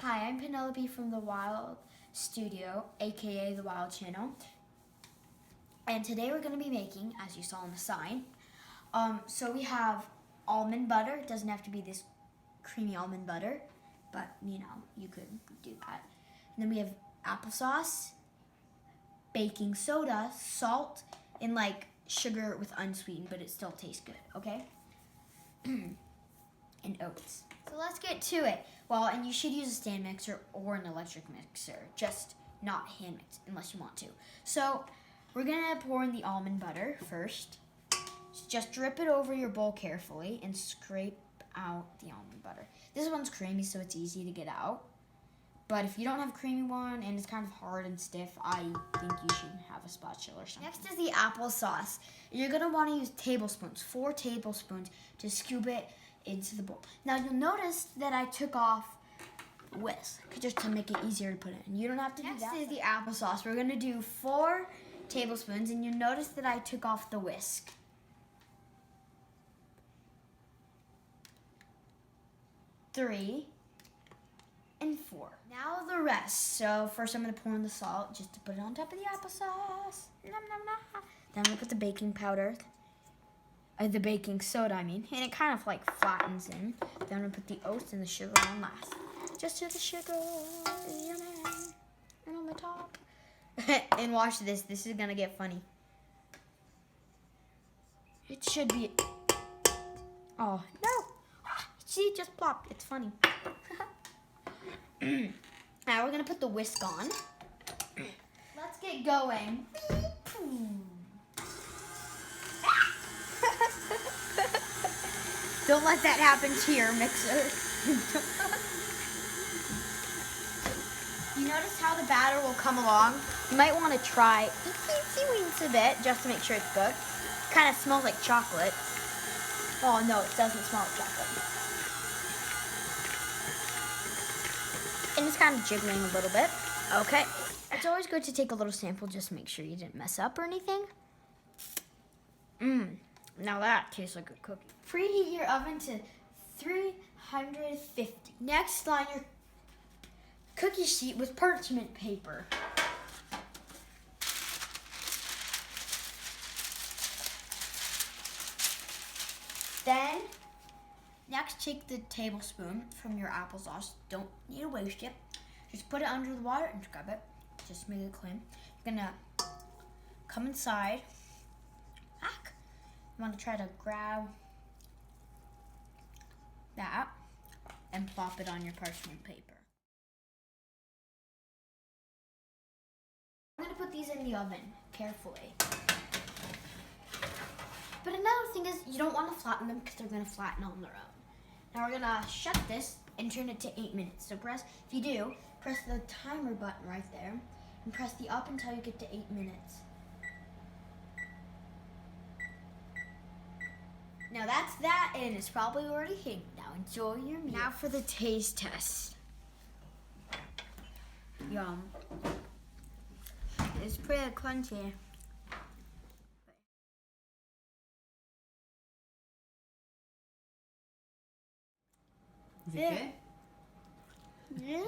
Hi, I'm Penelope from the Wild Studio, aka the Wild Channel. And today we're going to be making, as you saw on the sign, so we have almond butter. It doesn't have to be this creamy almond butter, but you know, you could do that. And then we have applesauce, baking soda, salt, and like sugar with unsweetened, but it still tastes good, okay? And oats. So let's get to it. Well, and you should use a stand mixer or an electric mixer, just not hand mix unless you want to. So we're gonna pour in the almond butter first. Just drip it over your bowl carefully and scrape out the almond butter. This one's creamy, so it's easy to get out. But if you don't have a creamy one and it's kind of hard and stiff, I think you should have a spatula or something. Next is the applesauce. You're gonna wanna use tablespoons, 4 tablespoons, to scoop it into the bowl. Now you'll notice that I took off whisk just to make it easier to put in. You don't have to do that. Next is the applesauce. We're gonna do 4 tablespoons, and you'll notice that I took off the whisk. Three and 4. Now the rest. So first I'm gonna pour in the salt just to put it on top of the applesauce. Nom, nom, nom. Then I'm gonna put the baking powder. The baking soda, I mean, and it kind of like flattens in. Then I'm gonna put the oats and the sugar on last. Just to the sugar, yummy, and on the top. And watch this. This is gonna get funny. It should be. Oh no! See, it just plopped. It's funny. Now we're gonna put the whisk on. Let's get going. Don't let that happen to your mixer. You notice how the batter will come along? You might want to try a bit just to make sure it's good. It kind of smells like chocolate. Oh no, it doesn't smell like chocolate. And it's kind of jiggling a little bit. Okay. It's always good to take a little sample just to make sure you didn't mess up or anything. Now that tastes like a cookie. Preheat your oven to 350. Next, line your cookie sheet with parchment paper. Then, next take the tablespoon from your applesauce. Don't need to waste it. Just put it under the water and scrub it. Just make it clean. You're gonna come inside. You want to try to grab that and plop it on your parchment paper. I'm going to put these in the oven carefully. But another thing is you don't want to flatten them because they're going to flatten on their own. Now we're going to shut this and turn it to 8 minutes. So if you do, press the timer button right there and press the up until you get to 8 minutes. Now that's that, and it's probably already heating. Now enjoy your meal. Now for the taste test. Yum. It's pretty crunchy. Is it good? Yeah.